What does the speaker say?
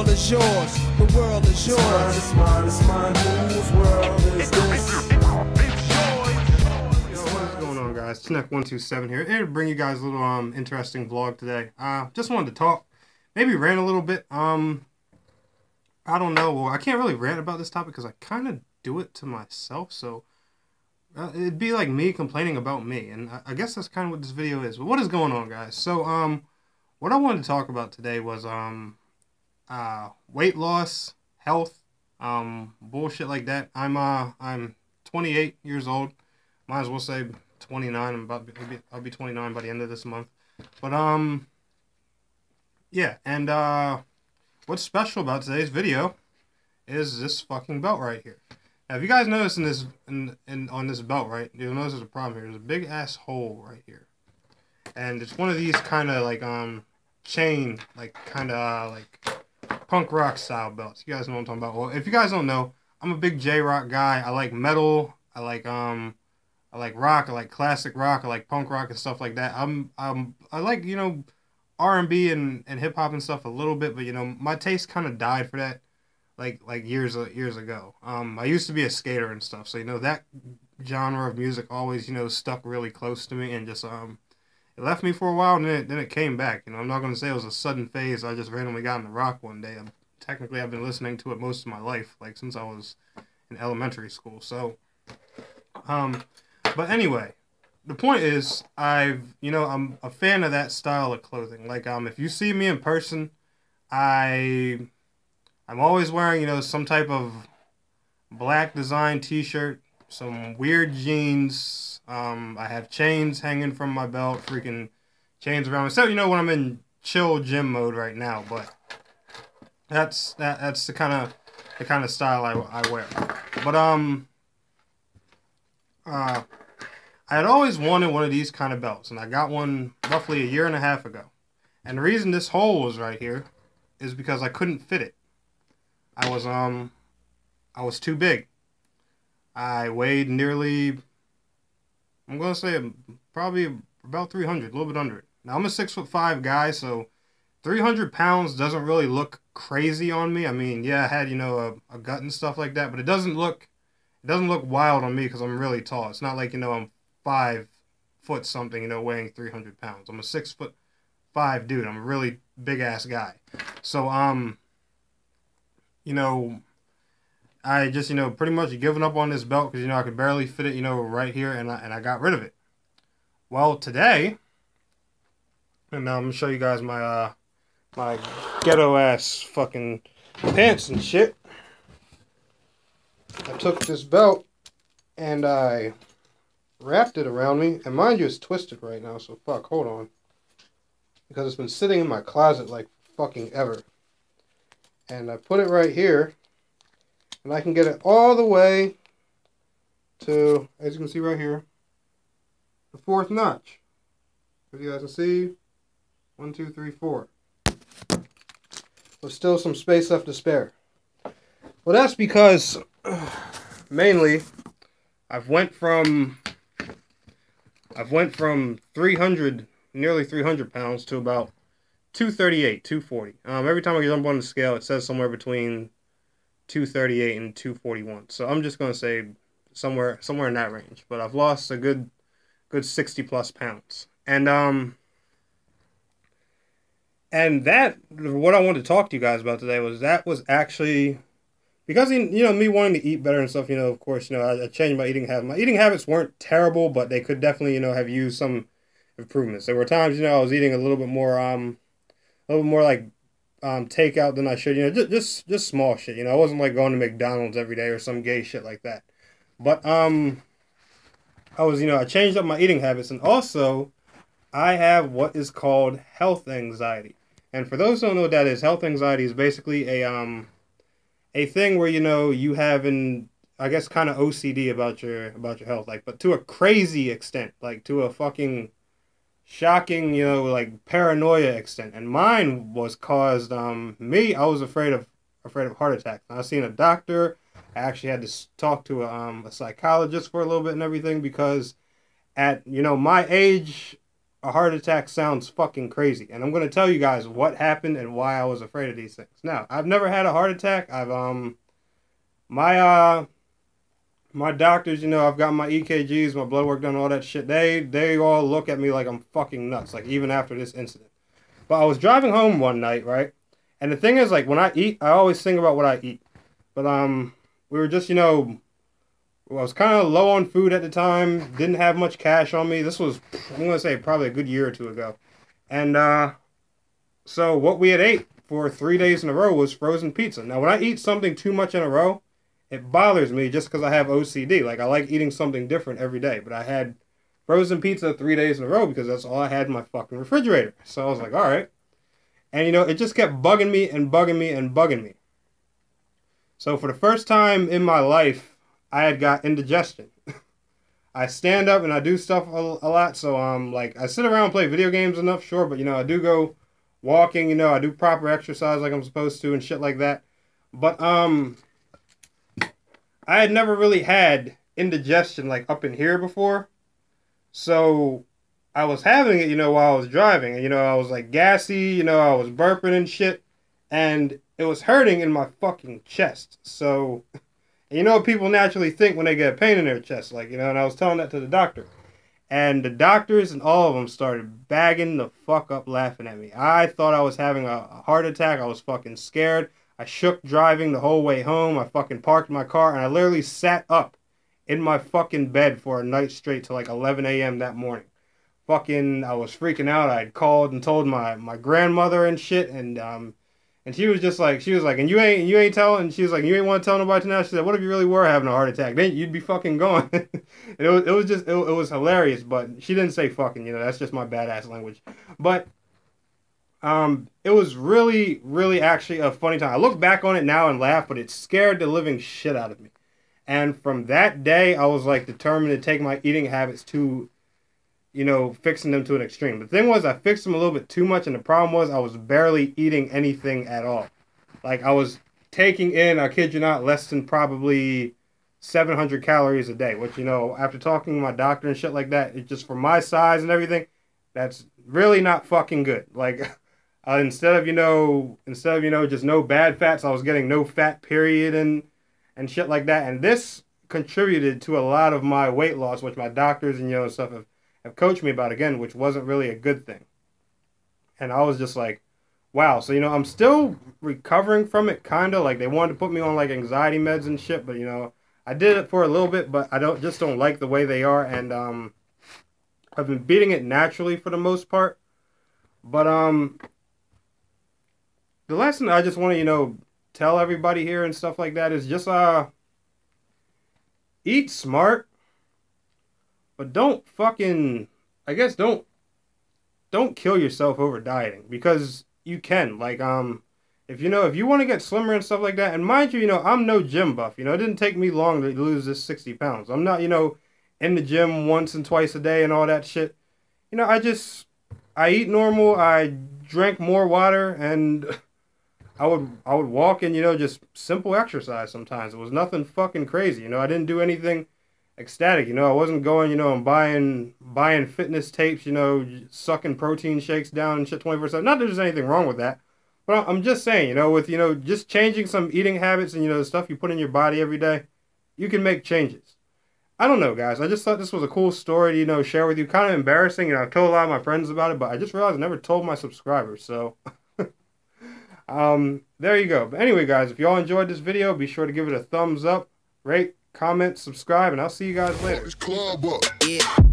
world is yours. The world is yours. It's mine, it's mine, whose world is this? What's going on, guys? Tennek 127 here to bring you guys a little interesting vlog today. Just wanted to talk, maybe rant a little bit. I don't know. Well, I can't really rant about this topic because I kind of do it to myself. So it'd be like me complaining about me, and I guess that's kind of what this video is. But what is going on, guys? So what I wanted to talk about today was weight loss, health, bullshit like that. I'm 28 years old. Might as well say 29. I'll be 29 by the end of this month. But yeah, and what's special about today's video is this fucking belt right here. Now, if you guys notice on this belt, right, you'll notice there's a problem here. There's a big ass hole right here, and it's one of these kind of like chain, like kind of like punk rock style belts. You guys know what I'm talking about. Well, if you guys don't know, I'm a big J-rock guy. I like metal. I like rock. I like classic rock. I like punk rock and stuff like that. I like, you know, R&B and hip hop and stuff a little bit, but you know, my taste kind of died for that like years ago. I used to be a skater and stuff, so you know that genre of music always, you know, stuck really close to me, and just it left me for a while, and then it came back. You know, I'm not going to say it was a sudden phase. I just randomly got into rock one day. Technically, I've been listening to it most of my life, like since I was in elementary school. So, but anyway, the point is, I'm a fan of that style of clothing. Like, if you see me in person, I'm always wearing, you know, some type of black design t-shirt, some weird jeans. I have chains hanging from my belt, freaking chains around me. So, you know, when I'm in chill gym mode right now, but that's the kind of style I wear. But I had always wanted one of these kind of belts, and I got one roughly a year and a half ago. And the reason this hole was right here is because I couldn't fit it. I was too big. I weighed nearly, I'm gonna say probably about 300, a little bit under it. Now I'm a 6'5" guy, so 300 pounds doesn't really look crazy on me. I mean, yeah, I had, you know, a gut and stuff like that, but it doesn't look wild on me because I'm really tall. It's not like, you know, I'm 5 foot something, you know, weighing 300 pounds. I'm a 6'5" dude. I'm a really big ass guy. So you know, I just, you know, pretty much given up on this belt because, you know, I could barely fit it, you know, right here, and I got rid of it. Well, today, and now I'm gonna show you guys my my ghetto ass fucking pants and shit. I took this belt and I wrapped it around me, and mind you, it's twisted right now, so fuck, hold on, because it's been sitting in my closet like fucking ever. And I put it right here, and I can get it all the way to, as you can see right here, the 4th notch. As you guys can see, 1, 2, 3, 4. There's still some space left to spare. Well, that's because mainly I've went from 300, nearly 300 pounds to about 238, 240. Every time I jump on the scale, it says somewhere between 238 and 241. So I'm just gonna say somewhere in that range. But I've lost a good 60 plus pounds. And that, what I wanted to talk to you guys about today was actually because, you know, me wanting to eat better and stuff. You know, of course, you know, I changed my eating habits. My eating habits weren't terrible, but they could definitely, you know, have used some improvements. There were times, you know, I was eating a little bit more like takeout than I should, you know, just small shit, you know. I wasn't like going to McDonald's every day or some gay shit like that. But I was, you know, I changed up my eating habits, and also I have what is called health anxiety. And for those who don't know what that is, health anxiety is basically a thing where, you know, you have I guess kind of OCD about your health, like, but to a crazy extent, like to a fucking shocking, you know, like paranoia extent. And mine was caused, I was afraid of heart attacks. I seen a doctor. I actually had to talk to a psychologist for a little bit and everything, because at, you know, my age, a heart attack sounds fucking crazy. And I'm going to tell you guys what happened and why I was afraid of these things. Now, I've never had a heart attack. My doctors, you know, I've got my EKGs, my blood work done, all that shit. They all look at me like I'm fucking nuts, like even after this incident. But I was driving home one night, right? And the thing is, like, when I eat, I always think about what I eat. But we were just, you know, I was kind of low on food at the time, didn't have much cash on me. This was, I'm going to say, probably a good year or two ago. And so what we had ate for 3 days in a row was frozen pizza. Now, when I eat something too much in a row, it bothers me just because I have OCD. Like, I like eating something different every day. But I had frozen pizza 3 days in a row because that's all I had in my fucking refrigerator. So I was like, all right. And, you know, it just kept bugging me and bugging me and bugging me. So for the first time in my life, I had got indigestion. I stand up and I do stuff a lot. So, like, I sit around and play video games enough, sure. But, you know, I do go walking, you know, I do proper exercise like I'm supposed to and shit like that. But, I had never really had indigestion, like, up in here before. So, I was having it, you know, while I was driving. And, you know, I was, like, gassy, you know, I was burping and shit. And it was hurting in my fucking chest. So, you know what people naturally think when they get a pain in their chest. Like, you know, and I was telling that to the doctor. And the doctors and all of them started bagging the fuck up laughing at me. I thought I was having a heart attack. I was fucking scared. I shook driving the whole way home. I fucking parked my car. And I literally sat up in my fucking bed for a night straight till like 11 a.m. that morning. Fucking, I was freaking out. I had called and told my grandmother and shit. And she was just like, and you ain't telling, and she was like, you ain't want to tell nobody now? She said, what if you really were having a heart attack? Then you'd be fucking gone. And it was hilarious, but she didn't say fucking, you know, that's just my badass language. But, it was really, really actually a funny time. I look back on it now and laugh, but it scared the living shit out of me. And from that day, I was like determined to take my eating habits to, you know, fixing them to an extreme. The thing was, I fixed them a little bit too much, and the problem was I was barely eating anything at all. Like, I was taking in, I kid you not, less than probably 700 calories a day, which, you know, after talking to my doctor and shit like that, it just, for my size and everything, that's really not fucking good. Like, instead of, you know, just no bad fats, I was getting no fat period and shit like that. And this contributed to a lot of my weight loss, which my doctors and, you know, stuff have coached me about again, which wasn't really a good thing. And I was just like, wow. So, you know, I'm still recovering from it, kind of. Like, they wanted to put me on, like, anxiety meds and shit. But, you know, I did it for a little bit, but I don't like the way they are. And I've been beating it naturally for the most part. But the lesson I just want to, you know, tell everybody here and stuff like that is just eat smart. But don't fucking, I guess don't kill yourself over dieting, because you can. Like, if you want to get slimmer and stuff like that, and mind you, you know, I'm no gym buff. You know, it didn't take me long to lose this 60 pounds. I'm not, you know, in the gym once and twice a day and all that shit. You know, I eat normal, I drank more water, and I would walk and, you know, just simple exercise sometimes. It was nothing fucking crazy. You know, I didn't do anything ecstatic, you know. I wasn't going, you know, and buying fitness tapes, you know, sucking protein shakes down and shit 24/7. Not that there's anything wrong with that, but I'm just saying, you know, with, you know, just changing some eating habits and, you know, the stuff you put in your body every day, you can make changes. I don't know, guys. I just thought this was a cool story to, you know, share with you. Kind of embarrassing, you know. I've told a lot of my friends about it, but I just realized I never told my subscribers, so there you go. But anyway, guys, if y'all enjoyed this video, be sure to give it a thumbs up, rate, comment, subscribe, and I'll see you guys later. Club up. Yeah.